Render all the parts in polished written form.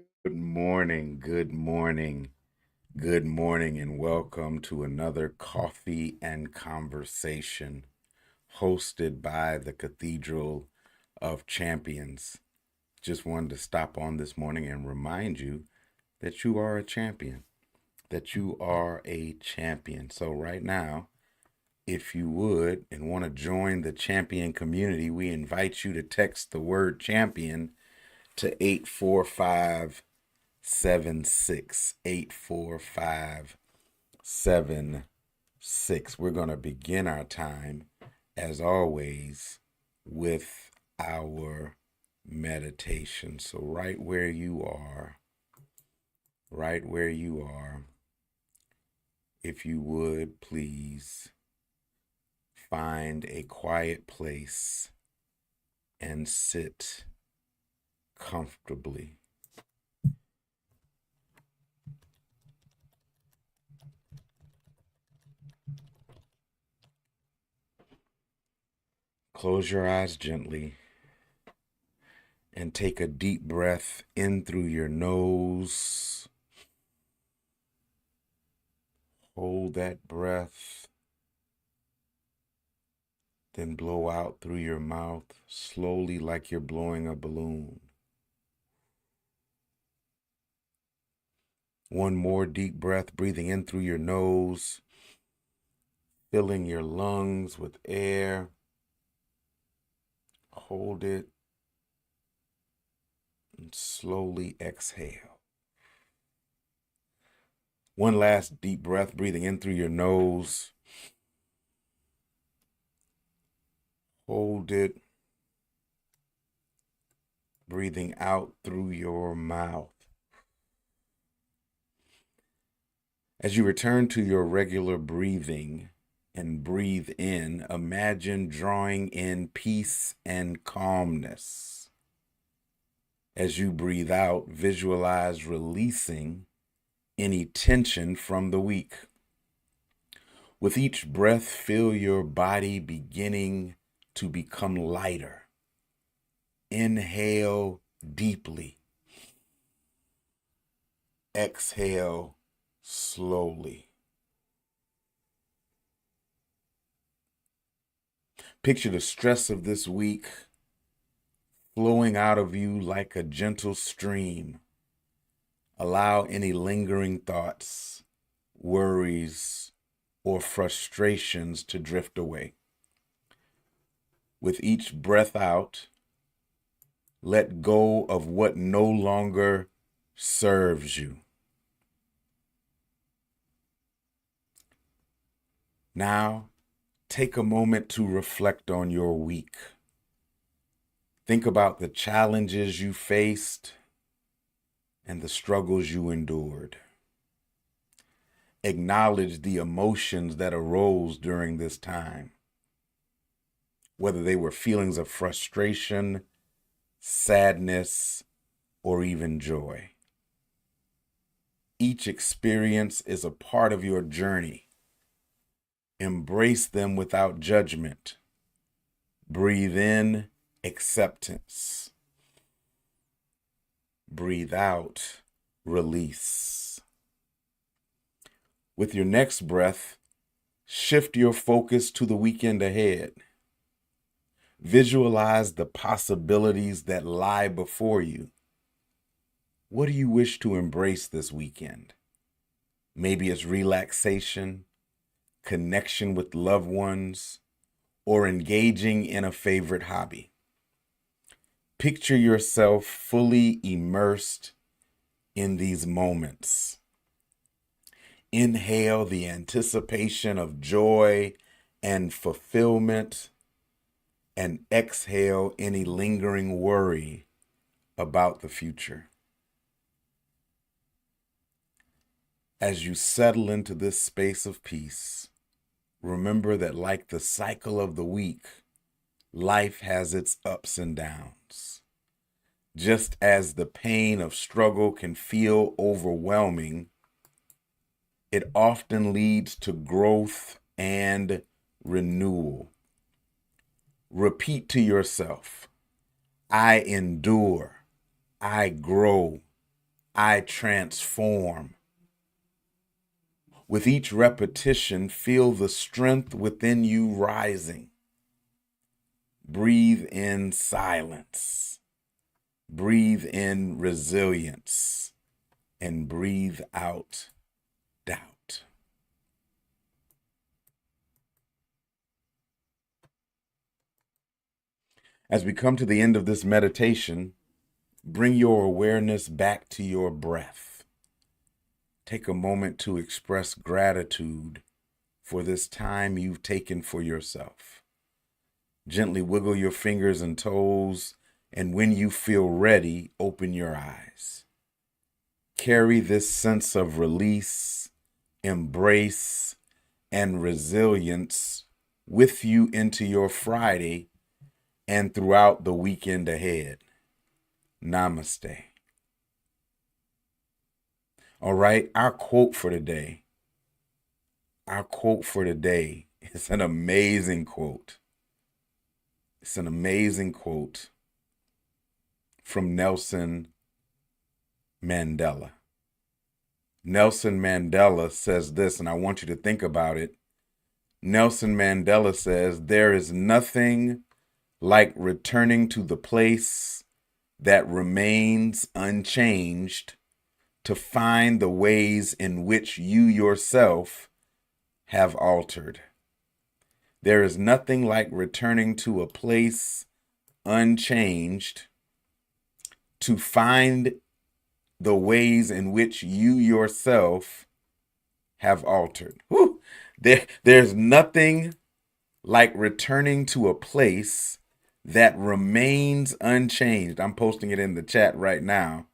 Good morning, good morning, good morning, and welcome to another Coffee and Conversation hosted by the Cathedral of Champions. Just wanted to stop on this morning and remind you that you are a champion, that you are a champion. So, right now, if you would and want to join the champion community, we invite you to text the word champion to 84576. We're going to begin our time, as always, with our meditation. So, right where you are, if you would please find a quiet place and sit comfortably. Close your eyes gently and take a deep breath in through your nose. Hold that breath, then blow out through your mouth slowly like you're blowing a balloon. One more deep breath, breathing in through your nose, filling your lungs with air. Hold it and slowly exhale. One last deep breath, breathing in through your nose. Hold it, breathing out through your mouth. As you return to your regular breathing and breathe in, imagine drawing in peace and calmness. As you breathe out, visualize releasing any tension from the week. With each breath, feel your body beginning to become lighter. Inhale deeply. Exhale slowly. Picture the stress of this week flowing out of you like a gentle stream. Allow any lingering thoughts, worries, or frustrations to drift away. With each breath out, let go of what no longer serves you. Now, take a moment to reflect on your week. Think about the challenges you faced and the struggles you endured. Acknowledge the emotions that arose during this time, whether they were feelings of frustration, sadness, or even joy. Each experience is a part of your journey. Embrace them without judgment. Breathe in acceptance. Breathe out release. With your next breath, shift your focus to the weekend ahead. Visualize the possibilities that lie before you. What do you wish to embrace this weekend? Maybe it's relaxation, connection with loved ones, or engaging in a favorite hobby. Picture yourself fully immersed in these moments. Inhale the anticipation of joy and fulfillment, and exhale any lingering worry about the future. As you settle into this space of peace, remember that like the cycle of the week, life has its ups and downs. Just as the pain of struggle can feel overwhelming, it often leads to growth and renewal. Repeat to yourself, I endure, I grow, I transform. With each repetition, feel the strength within you rising. Breathe in silence. Breathe in resilience. And breathe out doubt. As we come to the end of this meditation, bring your awareness back to your breath. Take a moment to express gratitude for this time you've taken for yourself. Gently wiggle your fingers and toes, and when you feel ready, open your eyes. Carry this sense of release, embrace, and resilience with you into your Friday and throughout the weekend ahead. Namaste. All right, our quote for today is an amazing quote. It's an amazing quote from Nelson Mandela. Nelson Mandela says this, and I want you to think about it. Nelson Mandela says, "There is nothing like returning to the place that remains unchanged to find the ways in which you yourself have altered." There is nothing like returning to a place unchanged to find the ways in which you yourself have altered. Whew. There's nothing like returning to a place that remains unchanged. I'm posting it in the chat right now.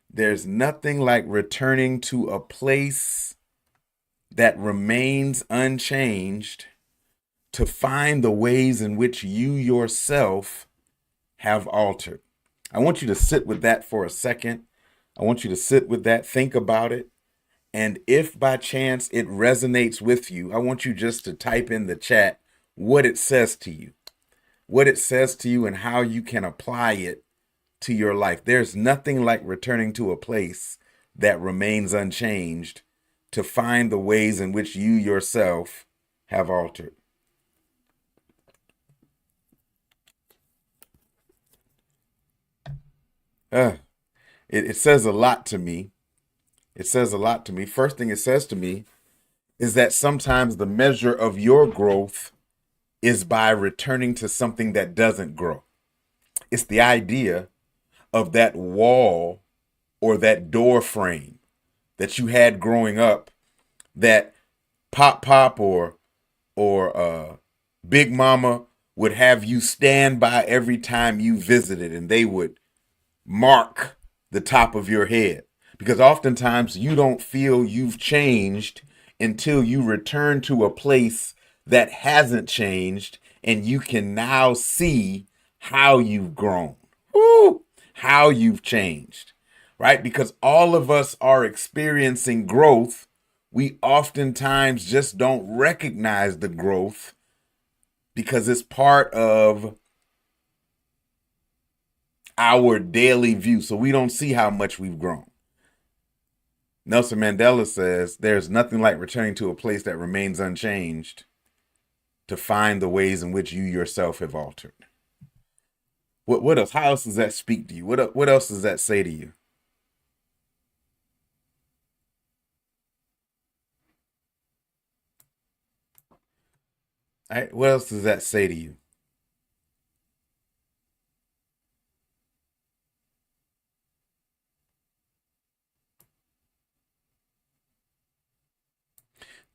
There's nothing like returning to a place that remains unchanged to find the ways in which you yourself have altered. I want you to sit with that for a second. I want you to sit with that, think about it. And if by chance it resonates with you, I want you just to type in the chat what it says to you, and how you can apply it to your life. There's nothing like returning to a place that remains unchanged to find the ways in which you yourself have altered. It says a lot to me. It says a lot to me. First thing it says to me is that sometimes the measure of your growth is by returning to something that doesn't grow. It's the idea of that wall or that door frame that you had growing up that Pop or Big Mama would have you stand by every time you visited, and they would mark the top of your head. Because oftentimes you don't feel you've changed until you return to a place that hasn't changed, and you can now see how you've grown. Woo! How you've changed, right? Because all of us are experiencing growth. We oftentimes just don't recognize the growth because it's part of our daily view. So we don't see how much we've grown. Nelson Mandela says, "There's nothing like returning to a place that remains unchanged to find the ways in which you yourself have altered." What else? How else does that speak to you? What else does that say to you? All right, what else does that say to you?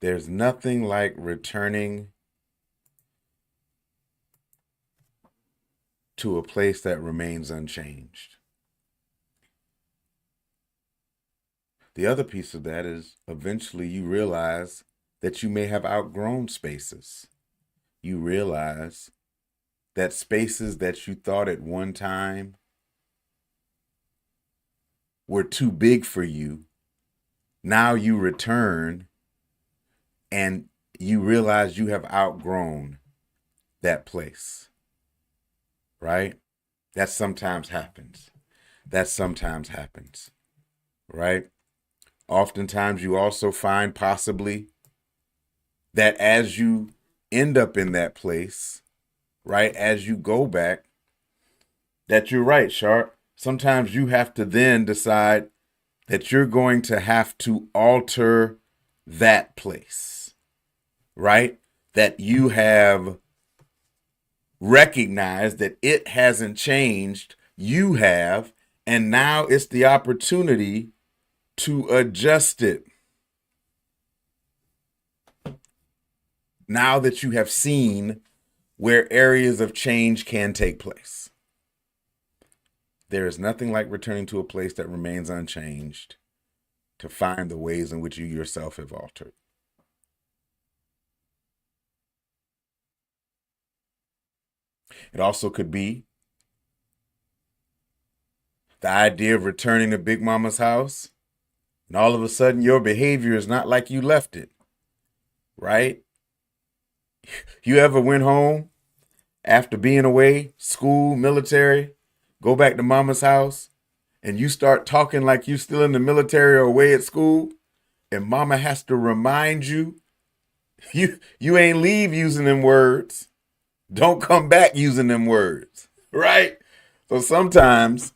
There's nothing like returning to a place that remains unchanged. The other piece of that is eventually you realize that you may have outgrown spaces. You realize that spaces that you thought at one time were too big for you, now you return and you realize you have outgrown that place, right? That sometimes happens. That sometimes happens, right? Oftentimes, you also find possibly that as you end up in that place, right, as you go back, that you're right, Sharp. Sometimes you have to then decide that you're going to have to alter that place, right? That you have recognized that it hasn't changed, you have, and now it's the opportunity to adjust it. Now that you have seen where areas of change can take place. There is nothing like returning to a place that remains unchanged to find the ways in which you yourself have altered. It also could be the idea of returning to Big Mama's house, and all of a sudden your behavior is not like you left it, right? You ever went home after being away, school, military, go back to mama's house, and you start talking like you still in the military or away at school, and mama has to remind you, you ain't leave using them words. Don't come back using them words, right? So sometimes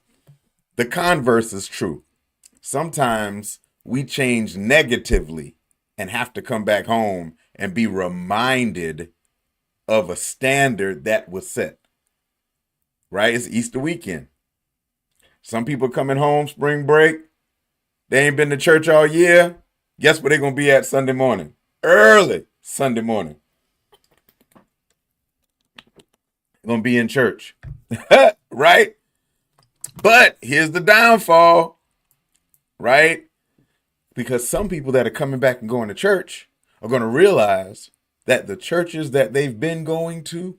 the converse is true. Sometimes we change negatively and have to come back home and be reminded of a standard that was set, right? It's Easter weekend. Some people coming home spring break, they ain't been to church all year. Guess where they going to be at Sunday morning? Early Sunday morning. They're going to be in church, right? But here's the downfall, right? Because some people that are coming back and going to church are going to realize that the churches that they've been going to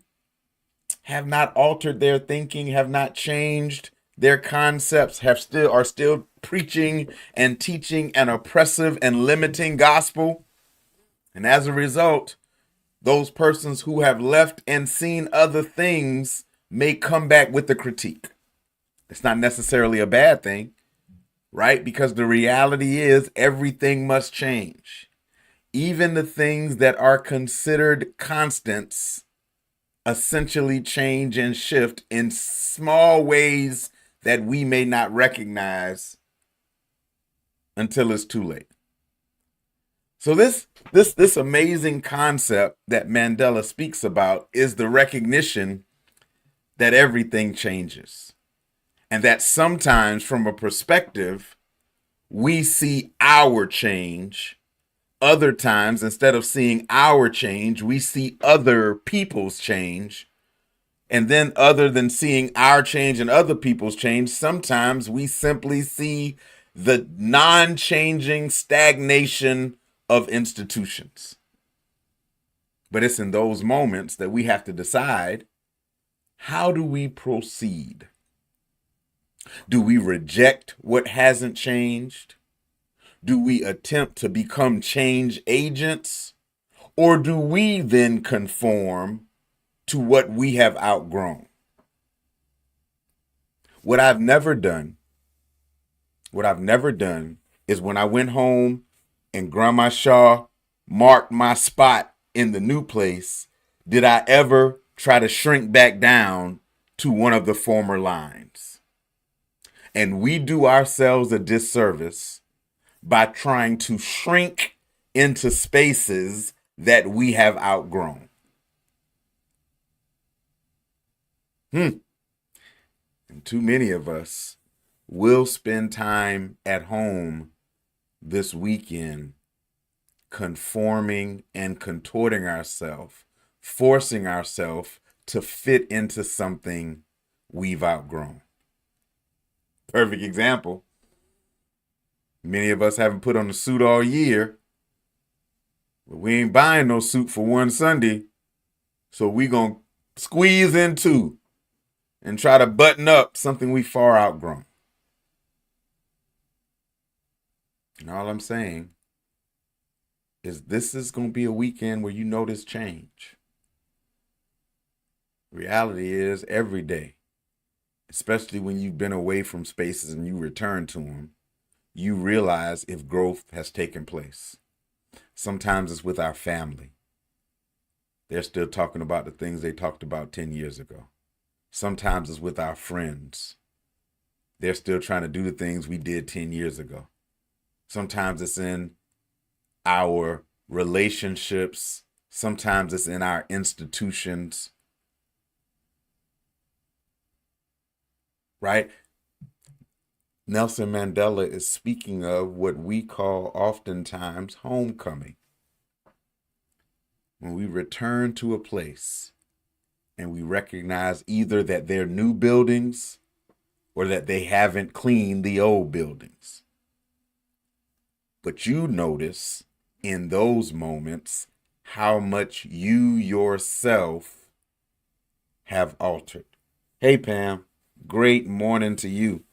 have not altered their thinking, have not changed their concepts, are still preaching and teaching an oppressive and limiting gospel. And as a result, those persons who have left and seen other things may come back with a critique. It's not necessarily a bad thing, right? Because the reality is everything must change. Even the things that are considered constants essentially change and shift in small ways that we may not recognize until it's too late. So this amazing concept that Mandela speaks about is the recognition that everything changes. And that sometimes from a perspective, we see our change. Other times, instead of seeing our change, we see other people's change. And then, other than seeing our change and other people's change, sometimes we simply see the non changing stagnation of institutions. But it's in those moments that we have to decide, how do we proceed? Do we reject what hasn't changed? Do we attempt to become change agents? Or do we then conform to what we have outgrown? What I've never done is when I went home and Grandma Shaw marked my spot in the new place, did I ever try to shrink back down to one of the former lines? And we do ourselves a disservice by trying to shrink into spaces that we have outgrown. And too many of us will spend time at home this weekend conforming and contorting ourselves, forcing ourselves to fit into something we've outgrown. Perfect example. Many of us haven't put on a suit all year, but we ain't buying no suit for one Sunday, so we gonna squeeze into and try to button up something we far outgrown. And all I'm saying is this is going to be a weekend where you notice change. Reality is every day especially when you've been away from spaces and you return to them, you realize if growth has taken place. Sometimes it's with our family. They're still talking about the things they talked about 10 years ago. Sometimes it's with our friends. They're still trying to do the things we did 10 years ago. Sometimes it's in our relationships. Sometimes it's in our institutions, right? Nelson Mandela is speaking of what we call oftentimes homecoming. When we return to a place and we recognize either that they're new buildings or that they haven't cleaned the old buildings. But you notice in those moments how much you yourself have altered. Hey, Pam, great morning to you.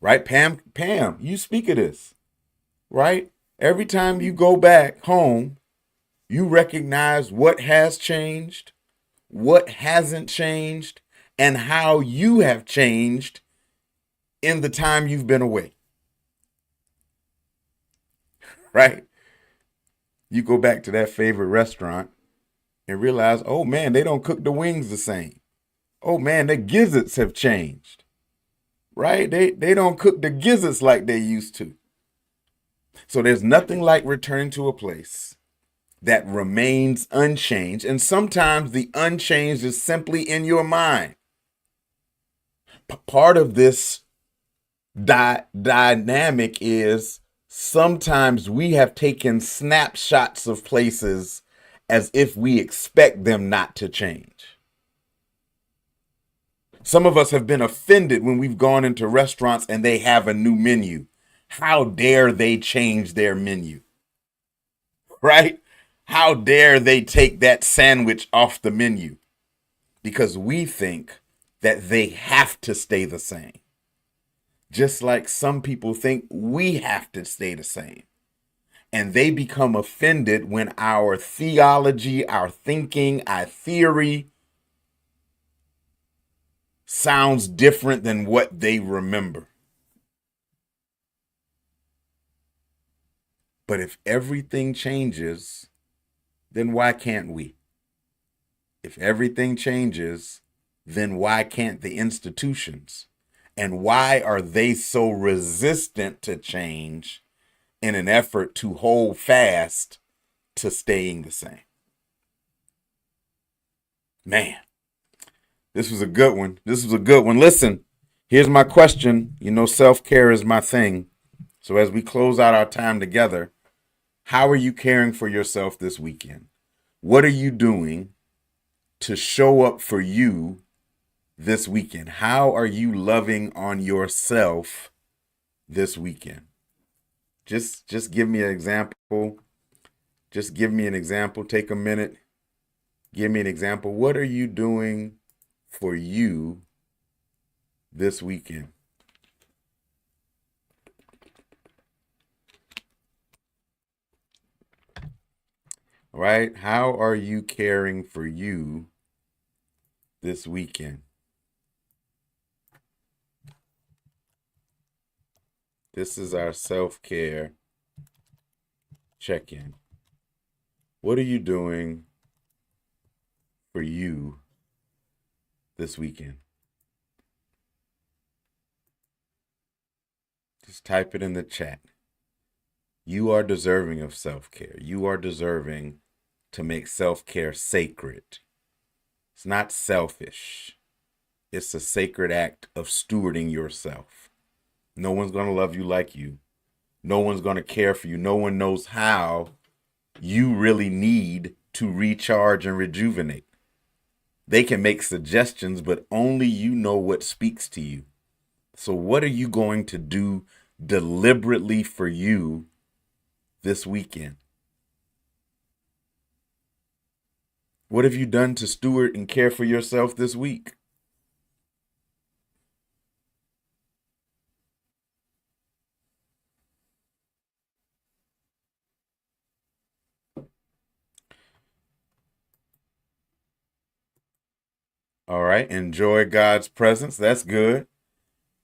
Right, Pam? Pam, you speak of this, right? Every time you go back home, you recognize what has changed, what hasn't changed, and how you have changed in the time you've been away, right? You go back to that favorite restaurant and realize, oh man, they don't cook the wings the same. Oh man, the gizzards have changed, right? They don't cook the gizzards like they used to. So there's nothing like returning to a place that remains unchanged. And sometimes the unchanged is simply in your mind. Part of this dynamic is sometimes we have taken snapshots of places as if we expect them not to change. Some of us have been offended when we've gone into restaurants and they have a new menu. How dare they change their menu, right? How dare they take that sandwich off the menu? Because we think that they have to stay the same. Just like some people think we have to stay the same. And they become offended when our theology, our thinking, our theory sounds different than what they remember. But if everything changes, then why can't we? If everything changes, then why can't the institutions? And why are they so resistant to change in an effort to hold fast to staying the same? Man, this was a good one. This was a good one. Listen, here's my question. You know, self-care is my thing. So as we close out our time together, how are you caring for yourself this weekend? What are you doing to show up for you this weekend? How are you loving on yourself this weekend? Just give me an example. Just give me an example. Take a minute. Give me an example. What are you doing for you this weekend? All right? How are you caring for you this weekend? This is our self-care check-in. What are you doing for you this weekend? Just type it in the chat. You are deserving of self-care. You are deserving to make self-care sacred. It's not selfish. It's a sacred act of stewarding yourself. No one's going to love you like you. No one's going to care for you. No one knows how you really need to recharge and rejuvenate. They can make suggestions, but only you know what speaks to you. So what are you going to do deliberately for you this weekend? What have you done to steward and care for yourself this week? All right. Enjoy God's presence. That's good.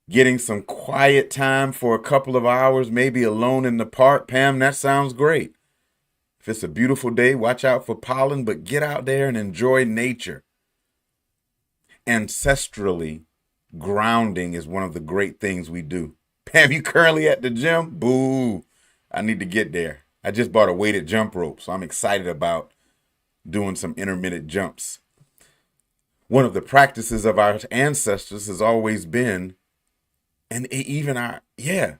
Getting some quiet time for a couple of hours, maybe alone in the park. Pam, that sounds great. If it's a beautiful day, watch out for pollen, but get out there and enjoy nature. Ancestrally, grounding is one of the great things we do. Pam, you currently at the gym? Boo. I need to get there. I just bought a weighted jump rope, so I'm excited about doing some intermittent jumps. One of the practices of our ancestors has always been, and even our, yeah,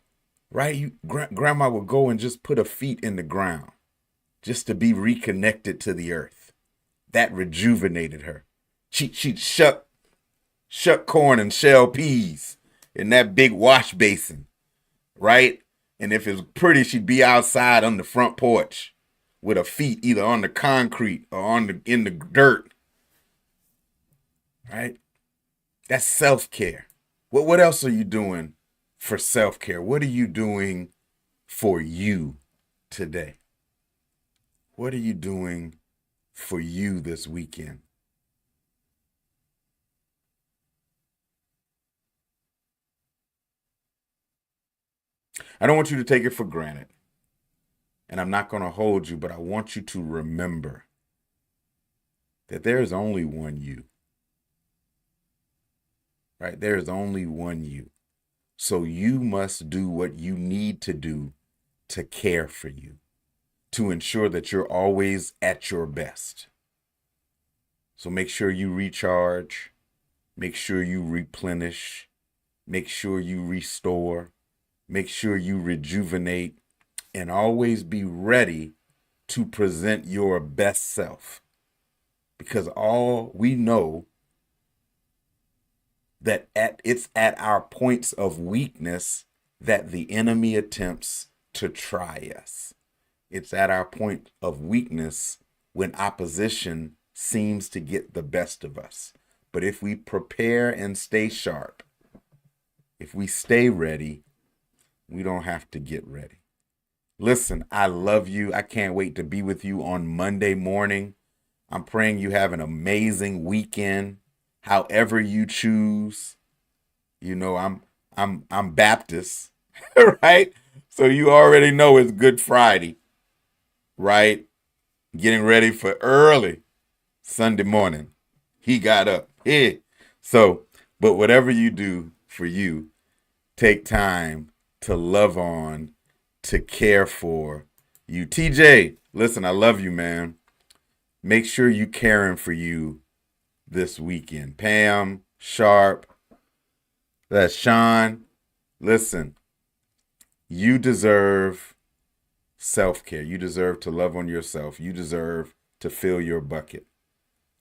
right? Grandma would go and just put her feet in the ground just to be reconnected to the earth. That rejuvenated her. She'd shuck corn and shell peas in that big wash basin, right? And if it was pretty, she'd be outside on the front porch with her feet either on the concrete or in the dirt, right? That's self-care. What else are you doing for self-care? What are you doing for you today? What are you doing for you this weekend? I don't want you to take it for granted. And I'm not going to hold you, but I want you to remember that there is only one you, right? There is only one you. So you must do what you need to do to care for you, to ensure that you're always at your best. So make sure you recharge, make sure you replenish, make sure you restore, make sure you rejuvenate, and always be ready to present your best self. Because all we know that it's at our points of weakness that the enemy attempts to try us. It's at our point of weakness when opposition seems to get the best of us. But if we prepare and stay sharp, if we stay ready, we don't have to get ready. Listen, I love you. I can't wait to be with you on Monday morning. I'm praying you have an amazing weekend, however you choose. You know, I'm Baptist, right? So you already know it's Good Friday, right? Getting ready for early Sunday morning. He got up. Hey. So, but whatever you do for you, take time to love on, to care for you. TJ, listen, I love you, man. Make sure you caring for you this weekend. Pam, Sharp, that's Sean. Listen, you deserve self-care. You deserve to love on yourself. You deserve to fill your bucket.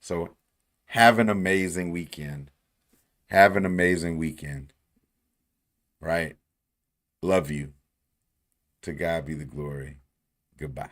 So have an amazing weekend. Have an amazing weekend. Right? Love you. To God be the glory. Goodbye.